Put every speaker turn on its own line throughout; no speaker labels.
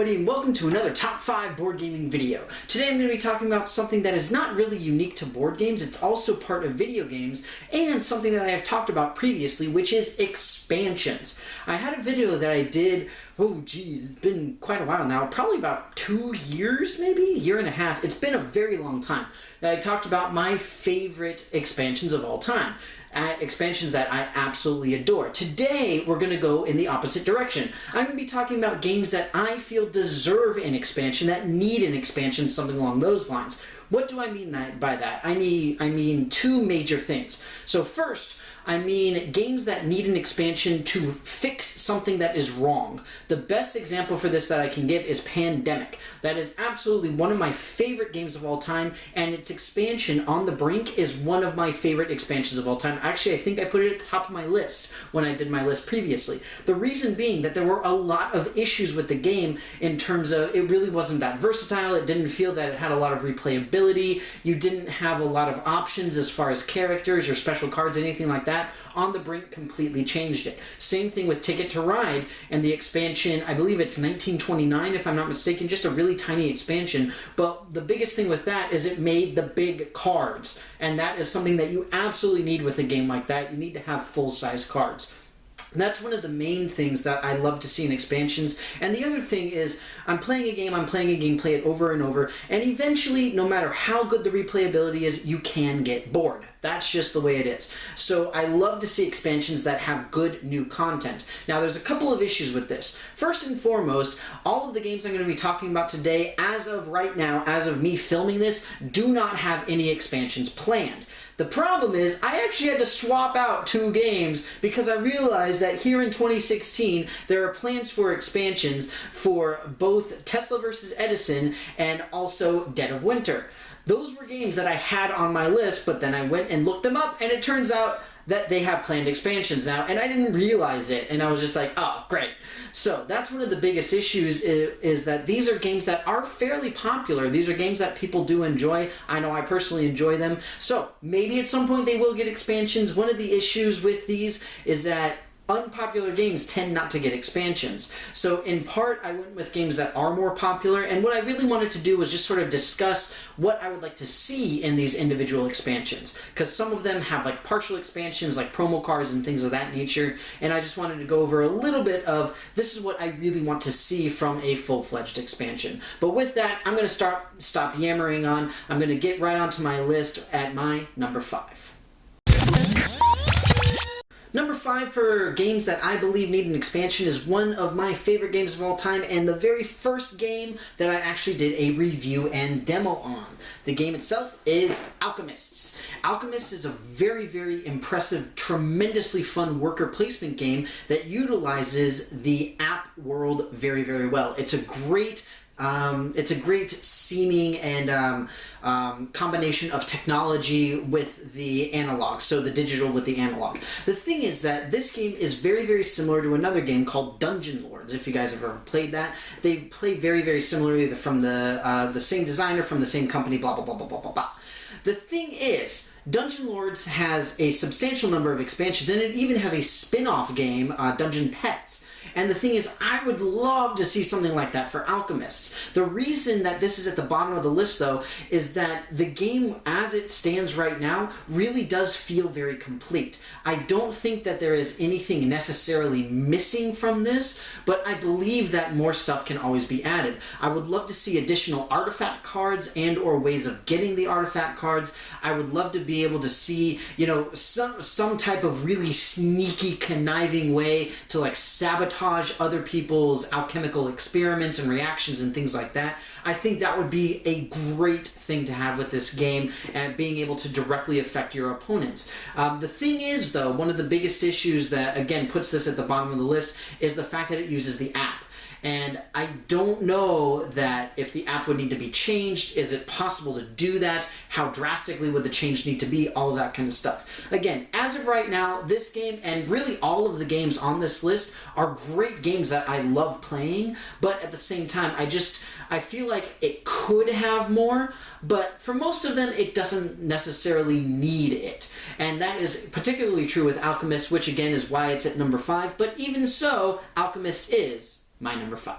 everybody, and welcome to another Top 5 board gaming video. Today I'm going to be talking about something that is not really unique to board games, it's also part of video games, and something that I have talked about previously, which is expansions. I had a video that I did, it's been quite a while now, probably about 2 years maybe, a year and a half. It's been a very long time that I talked about my favorite expansions of all time. Expansions that I absolutely adore. Today, we're going to go in the opposite direction. I'm going to be talking about games that I feel deserve an expansion, that need an expansion, something along those lines. What do I mean by that? I mean two major things. So first, I mean games that need an expansion to fix something that is wrong. The best example for this that I can give is Pandemic. That is absolutely one of my favorite games of all time, and its expansion, On the Brink, is one of my favorite expansions of all time. Actually, I think I put it at the top of my list when I did my list previously. The reason being that there were a lot of issues with the game in terms of it really wasn't that versatile. It didn't feel that it had a lot of replayability. You didn't have a lot of options as far as characters or special cards, anything like that. On the Brink completely changed it. Same thing with Ticket to Ride and the expansion, I believe it's 1929 if I'm not mistaken, just a really tiny expansion, but the biggest thing with that is it made the big cards, and that is something that you absolutely need with a game like that. You need to have full-size cards. And that's one of the main things that I love to see in expansions. And the other thing is, I'm playing a game, play it over and over, and eventually, no matter how good the replayability is, you can get bored. That's just the way it is. So I love to see expansions that have good new content. Now there's a couple of issues with this. First and foremost, all of the games I'm going to be talking about today, as of right now, as of me filming this, do not have any expansions planned. The problem is, I actually had to swap out 2 games because I realized that here in 2016, there are plans for expansions for both Tesla vs. Edison and also Dead of Winter. Those were games that I had on my list, but then I went and looked them up, and it turns out that they have planned expansions now, and I didn't realize it, and I was just like, oh, great. So that's one of the biggest issues is that these are games that are fairly popular. These are games that people do enjoy. I know I personally enjoy them. So maybe at some point they will get expansions. One of the issues with these is that unpopular games tend not to get expansions. So in part, I went with games that are more popular, and what I really wanted to do was just sort of discuss what I would like to see in these individual expansions, because some of them have like partial expansions, like promo cards and things of that nature, and I just wanted to go over a little bit of this is what I really want to see from a full-fledged expansion. But with that, I'm going to stop yammering on. I'm going to get right onto my list at my number 5. Number 5 for games that I believe need an expansion is one of my favorite games of all time, and the very first game that I actually did a review and demo on. The game itself is Alchemists. Alchemists is a very, very impressive, tremendously fun worker placement game that utilizes the app world very, very well. It's a great seeming and combination of technology with the analog, so the digital with the analog. The thing is that this game is very, very similar to another game called Dungeon Lords, if you guys have ever played that. They play very, very similarly from the same designer, from the same company, blah, blah, blah, blah, blah, blah, blah. The thing is, Dungeon Lords has a substantial number of expansions, and it even has a spin-off game, Dungeon Pets. And the thing is, I would love to see something like that for Alchemists. The reason that this is at the bottom of the list, though, is that the game, as it stands right now, really does feel very complete. I don't think that there is anything necessarily missing from this, but I believe that more stuff can always be added. I would love to see additional artifact cards and or ways of getting the artifact cards. I would love to be able to see, you know, some type of really sneaky, conniving way to like sabotage other people's alchemical experiments and reactions and things like that. I think that would be a great thing to have with this game, and being able to directly affect your opponents. The thing is, though, one of the biggest issues that, again, puts this at the bottom of the list is the fact that it uses the app. And I don't know that if the app would need to be changed. Is it possible to do that? How drastically would the change need to be? All of that kind of stuff. Again, as of right now, this game, and really all of the games on this list, are great games that I love playing, but at the same time, I feel like it could have more, but for most of them, it doesn't necessarily need it. And that is particularly true with Alchemist, which again is why it's at number 5, but even so, Alchemist is my number 5.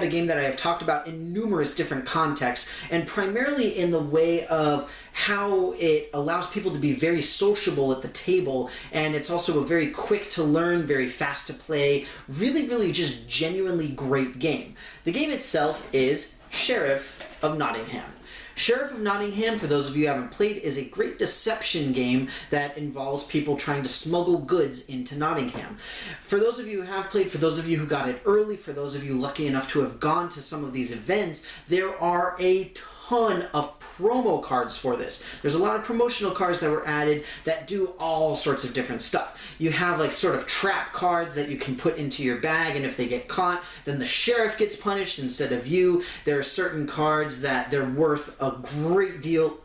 got a game that I have talked about in numerous different contexts, and primarily in the way of how it allows people to be very sociable at the table, and it's also a very quick to learn, very fast to play, really just genuinely great game. The game itself is Sheriff of Nottingham. Sheriff of Nottingham, for those of you who haven't played, is a great deception game that involves people trying to smuggle goods into Nottingham. For those of you who have played, for those of you who got it early, for those of you lucky enough to have gone to some of these events, there are a ton of promo cards for this. There's a lot of promotional cards that were added that do all sorts of different stuff. You have like sort of trap cards that you can put into your bag, and if they get caught, then the sheriff gets punished instead of you. There are certain cards that they're worth a great deal,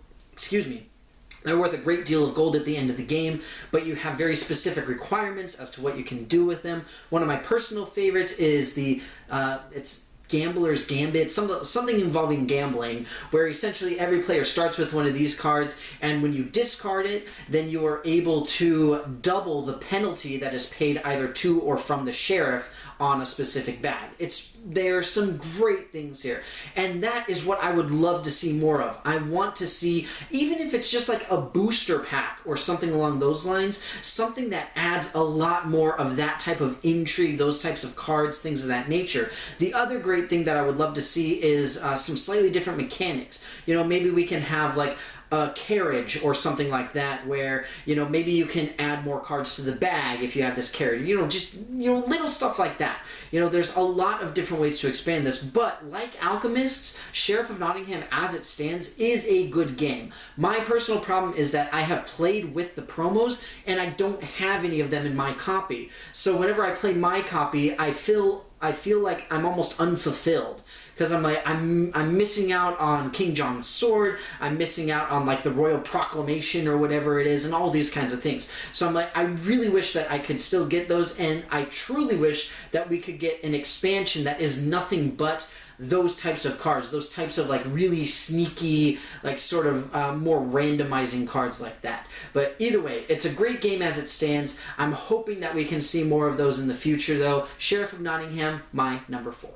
they're worth a great deal of gold at the end of the game, but you have very specific requirements as to what you can do with them. One of my personal favorites is the, it's Gambler's Gambit, something involving gambling, where essentially every player starts with one of these cards, and when you discard it, then you are able to double the penalty that is paid either to or from the sheriff on a specific bag. There are some great things here, and that is what I would love to see more of. I want to see, even if it's just like a booster pack or something along those lines, something that adds a lot more of that type of intrigue, those types of cards, things of that nature. The other great thing that I would love to see is some slightly different mechanics. Maybe we can have like a carriage or something like that, where maybe you can add more cards to the bag if you have this carriage, little stuff like that. There's a lot of different ways to expand this, but like Alchemists, Sheriff of Nottingham as it stands is a good game. My personal problem is that I have played with the promos and I don't have any of them in my copy, so whenever I play my copy, I feel like I'm almost unfulfilled, because I'm missing out on King John's sword, I'm missing out on like the Royal Proclamation or whatever it is, and all these kinds of things. So I'm like, I really wish that I could still get those, and I truly wish that we could get an expansion that is nothing but those types of cards, those types of like really sneaky, like sort of more randomizing cards like that. But either way, it's a great game as it stands. I'm hoping that we can see more of those in the future though. Sheriff of Nottingham, my number 4.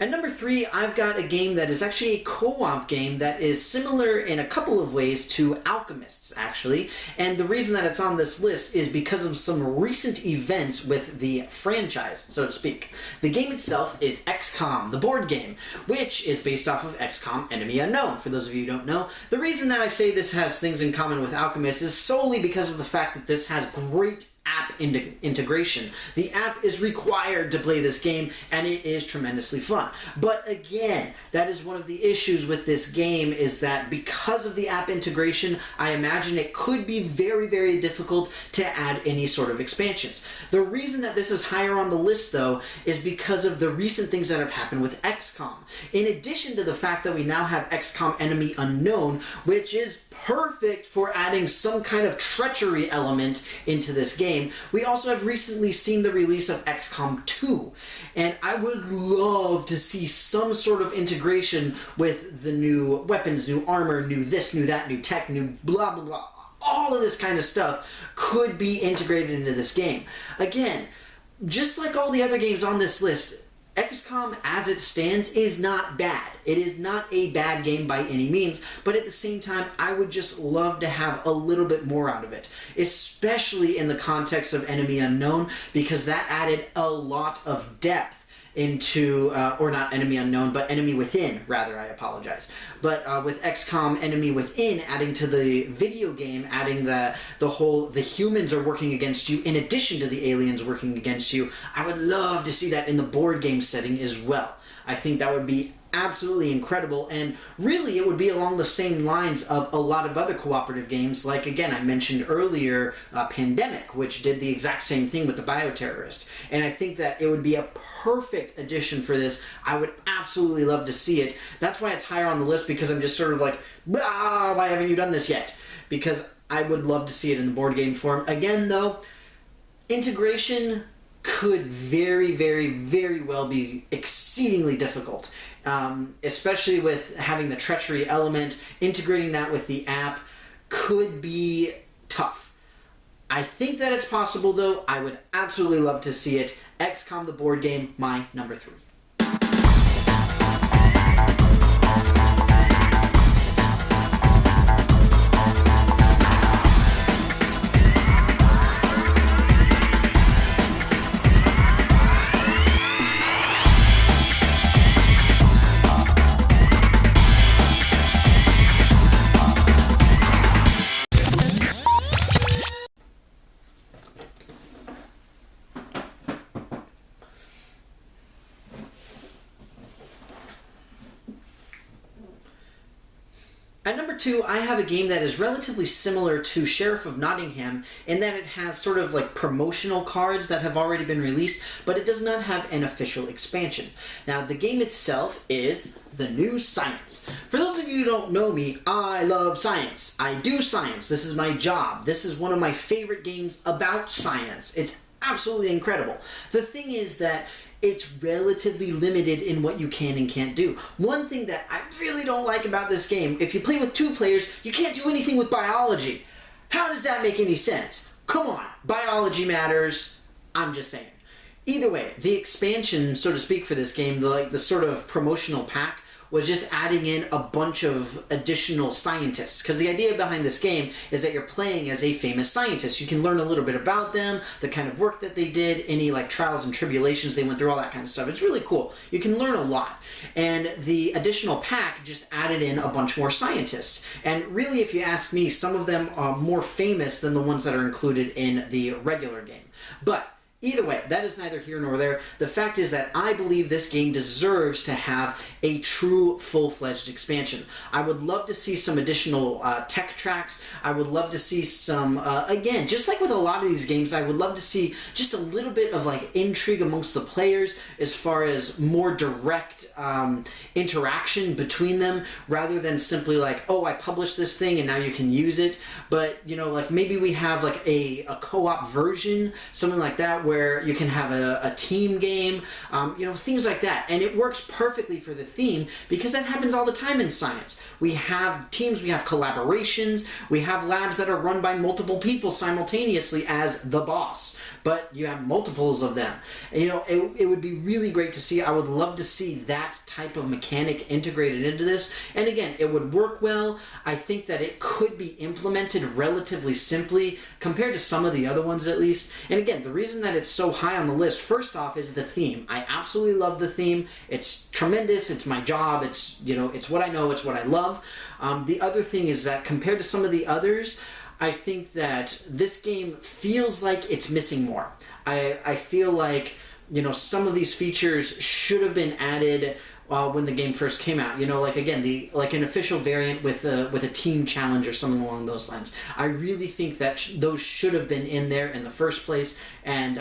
At number 3, I've got a game that is actually a co-op game that is similar in a couple of ways to Alchemists, actually. And the reason that it's on this list is because of some recent events with the franchise, so to speak. The game itself is XCOM, the board game, which is based off of XCOM Enemy Unknown, for those of you who don't know. The reason that I say this has things in common with Alchemists is solely because of the fact that this has great app integration. The app is required to play this game, and it is tremendously fun. But again, that is one of the issues with this game, is that because of the app integration, I imagine it could be very difficult to add any sort of expansions. The reason that this is higher on the list, though, is because of the recent things that have happened with XCOM. In addition to the fact that we now have XCOM Enemy Unknown, which is perfect for adding some kind of treachery element into this game, we also have recently seen the release of XCOM 2, and I would love to see some sort of integration with the new weapons, new armor, new this, new that, new tech, new blah blah blah. All of this kind of stuff could be integrated into this game. Again, just like all the other games on this list, XCOM as it stands is not bad. It is not a bad game by any means, but at the same time, I would just love to have a little bit more out of it, especially in the context of Enemy Unknown, because that added a lot of depth into, or not Enemy Unknown, but Enemy Within, rather, I apologize. But with XCOM Enemy Within adding to the video game, adding the humans are working against you in addition to the aliens working against you, I would love to see that in the board game setting as well. I think that would be absolutely incredible, and really it would be along the same lines of a lot of other cooperative games, like, again, I mentioned earlier, Pandemic, which did the exact same thing with the bioterrorist, and I think that it would be a perfect addition for this. I would absolutely love to see it. That's why it's higher on the list, because I'm just sort of like, why haven't you done this yet? Because I would love to see it in the board game form. Again, though, integration could very, very, very well be exceedingly difficult. Especially with having the treachery element, integrating that with the app could be tough. I think that it's possible though. I would absolutely love to see it. XCOM the board game, my number 3. At number 2, I have a game that is relatively similar to Sheriff of Nottingham in that it has sort of like promotional cards that have already been released, but it does not have an official expansion. Now, the game itself is The New Science. For those of you who don't know me, I love science. I do science. This is my job. This is one of my favorite games about science. It's absolutely incredible. The thing is that it's relatively limited in what you can and can't do. One thing that I really don't like about this game, if you play with 2 players, you can't do anything with biology. How does that make any sense? Come on, biology matters. I'm just saying. Either way, the expansion, so to speak, for this game, the sort of promotional pack, was just adding in a bunch of additional scientists. Because the idea behind this game is that you're playing as a famous scientist. You can learn a little bit about them, the kind of work that they did, any like trials and tribulations they went through, all that kind of stuff. It's really cool. You can learn a lot. And the additional pack just added in a bunch more scientists. And really, if you ask me, some of them are more famous than the ones that are included in the regular game. But either way, that is neither here nor there. The fact is that I believe this game deserves to have a true full-fledged expansion. I would love to see some additional tech tracks. I would love to see some, again, just like with a lot of these games, I would love to see just a little bit of like intrigue amongst the players as far as more direct interaction between them rather than simply like, oh, I published this thing and now you can use it. But, you know, like maybe we have like a co-op version, something like that, where you can have a team game, you know, things like that. And it works perfectly for the theme because that happens all the time in science. We have teams, we have collaborations, we have labs that are run by multiple people simultaneously as the boss, but you have multiples of them. And, you know, it would be really great to see. I would love to see that type of mechanic integrated into this. And again, it would work well. I think that it could be implemented relatively simply compared to some of the other ones at least. And again, the reason that it's so high on the list, first off, is the theme. I absolutely love the theme. It's tremendous. It's my job. It's, you know, it's what I know. It's what I love. The other thing is that compared to some of the others, I think that this game feels like it's missing more. I feel like, you know, some of these features should have been added when the game first came out. You know, like again, like an official variant with a team challenge or something along those lines. I really think that those should have been in there in the first place. And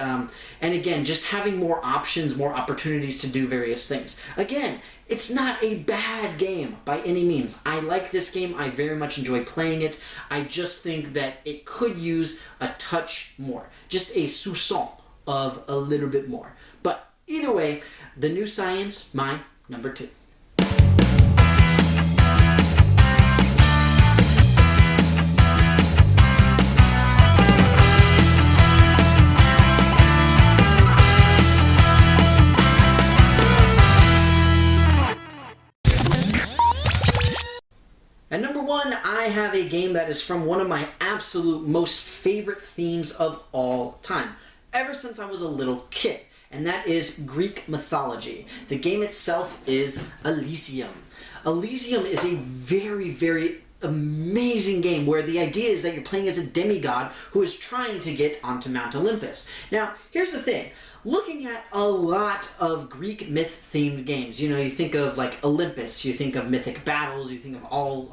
again, just having more options, more opportunities to do various things. Again, it's not a bad game by any means. I like this game. I very much enjoy playing it. I just think that it could use a touch more. Just a soupçon of a little bit more. But either way, The New Science, my number 2. At number 1, I have a game that is from one of my absolute most favorite themes of all time, ever since I was a little kid, and that is Greek mythology. The game itself is Elysium. Elysium is a very, very amazing game where the idea is that you're playing as a demigod who is trying to get onto Mount Olympus. Now, here's the thing. Looking at a lot of Greek myth-themed games, you know, you think of like Olympus, you think of mythic battles, you think of all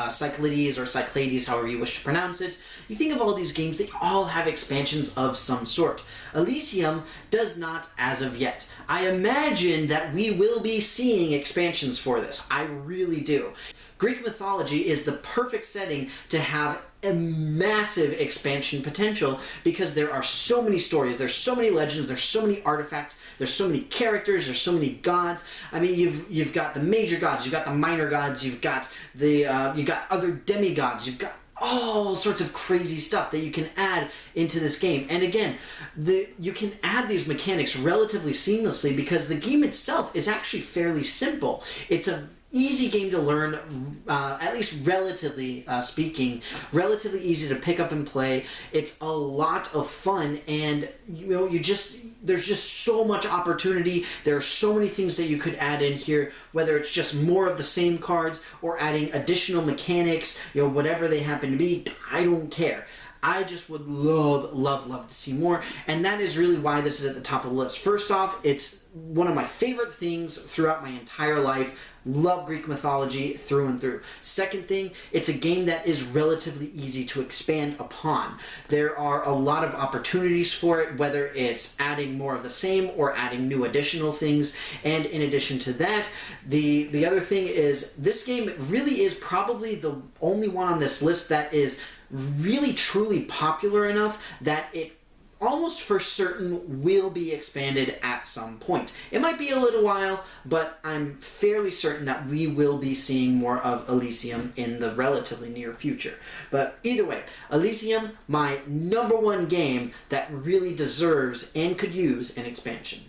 Cyclades or Cyclades, however you wish to pronounce it. You think of all these games, they all have expansions of some sort. Elysium does not as of yet. I imagine that we will be seeing expansions for this. I really do. Greek mythology is the perfect setting to have a massive expansion potential because there are so many stories, there's so many legends, there's so many artifacts, there's so many characters, there's so many gods. I mean, you've got the major gods, you've got the minor gods, you've got you've got other demigods, you've got all sorts of crazy stuff that you can add into this game. And again, you can add these mechanics relatively seamlessly because the game itself is actually fairly simple. It's a easy game to learn, at least relatively speaking, relatively easy to pick up and play. It's a lot of fun, and there's just so much opportunity. There are so many things that you could add in here, whether it's just more of the same cards or adding additional mechanics, whatever they happen to be. I don't care. I just would love to see more, and that is really why this is at the top of the list. First off, it's one of my favorite things throughout my entire life. Love Greek mythology through and through. Second thing, it's a game that is relatively easy to expand upon. There are a lot of opportunities for it, whether it's adding more of the same or adding new additional things. And in addition to that, the other thing is this game really is probably the only one on this list that is really truly popular enough that it almost for certain will be expanded at some point. It might be a little while, but I'm fairly certain that we will be seeing more of Elysium in the relatively near future. But either way, Elysium, my #1 game that really deserves and could use an expansion.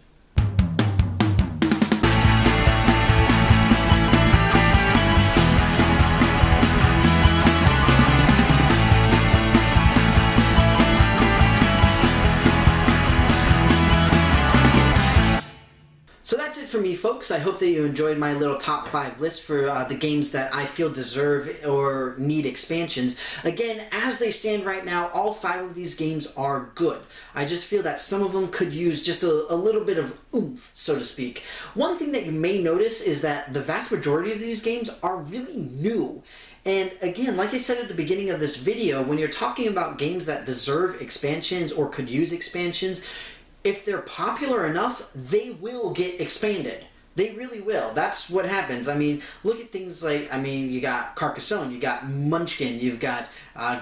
So that's it for me, folks. I hope that you enjoyed my little top 5 list for the games that I feel deserve or need expansions. Again, as they stand right now, all 5 of these games are good. I just feel that some of them could use just a little bit of oomph, so to speak. One thing that you may notice is that the vast majority of these games are really new. And again, like I said at the beginning of this video, when you're talking about games that deserve expansions or could use expansions, if they're popular enough, they will get expanded. They really will. That's what happens. I mean, look at things like, you got Carcassonne, you got Munchkin, you've got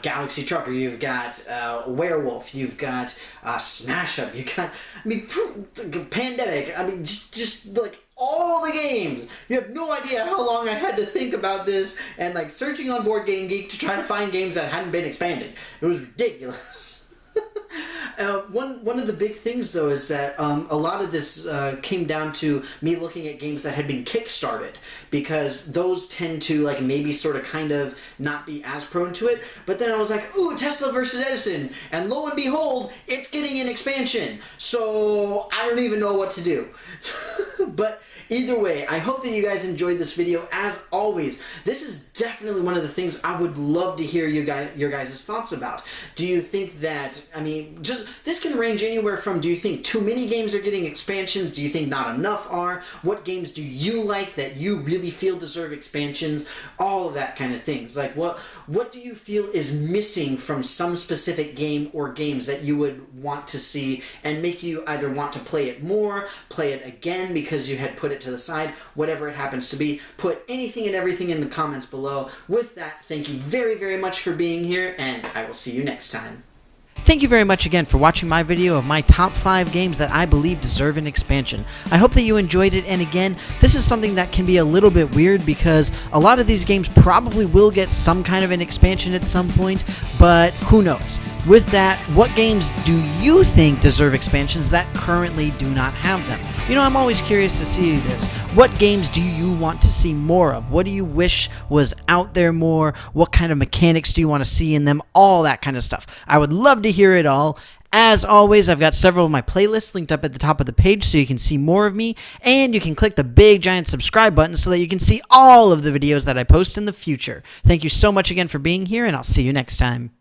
Galaxy Trucker, you've got Werewolf, you've got Smash Up, you got, Pandemic, just like all the games. You have no idea how long I had to think about this and like searching on Board Game Geek to try to find games that hadn't been expanded. It was ridiculous. One of the big things, though, is that a lot of this came down to me looking at games that had been kickstarted, because those tend to maybe sort of kind of not be as prone to it. But then I was like, ooh, Tesla versus Edison, and lo and behold, it's getting an expansion. So I don't even know what to do. But either way, I hope that you guys enjoyed this video. As always, this is definitely one of the things I would love to hear your guys' thoughts about. Do you think that, this can range anywhere from, do you think too many games are getting expansions? Do you think not enough are? What games do you like that you really feel deserve expansions? All of that kind of things. Like, what do you feel is missing from some specific game or games that you would want to see and make you either want to play it more, play it again because you had put it to the side, whatever it happens to be? Put anything and everything in the comments below. With that, thank you very, very much for being here, and I will see you next time. Thank you very much again for watching my video of my top 5 games that I believe deserve an expansion. I hope that you enjoyed it, and again, this is something that can be a little bit weird because a lot of these games probably will get some kind of an expansion at some point, but who knows? With that, what games do you think deserve expansions that currently do not have them? I'm always curious to see this. What games do you want to see more of? What do you wish was out there more? What kind of mechanics do you want to see in them? All that kind of stuff. I would love to hear it all. As always, I've got several of my playlists linked up at the top of the page so you can see more of me, and you can click the big giant subscribe button so that you can see all of the videos that I post in the future. Thank you so much again for being here, and I'll see you next time.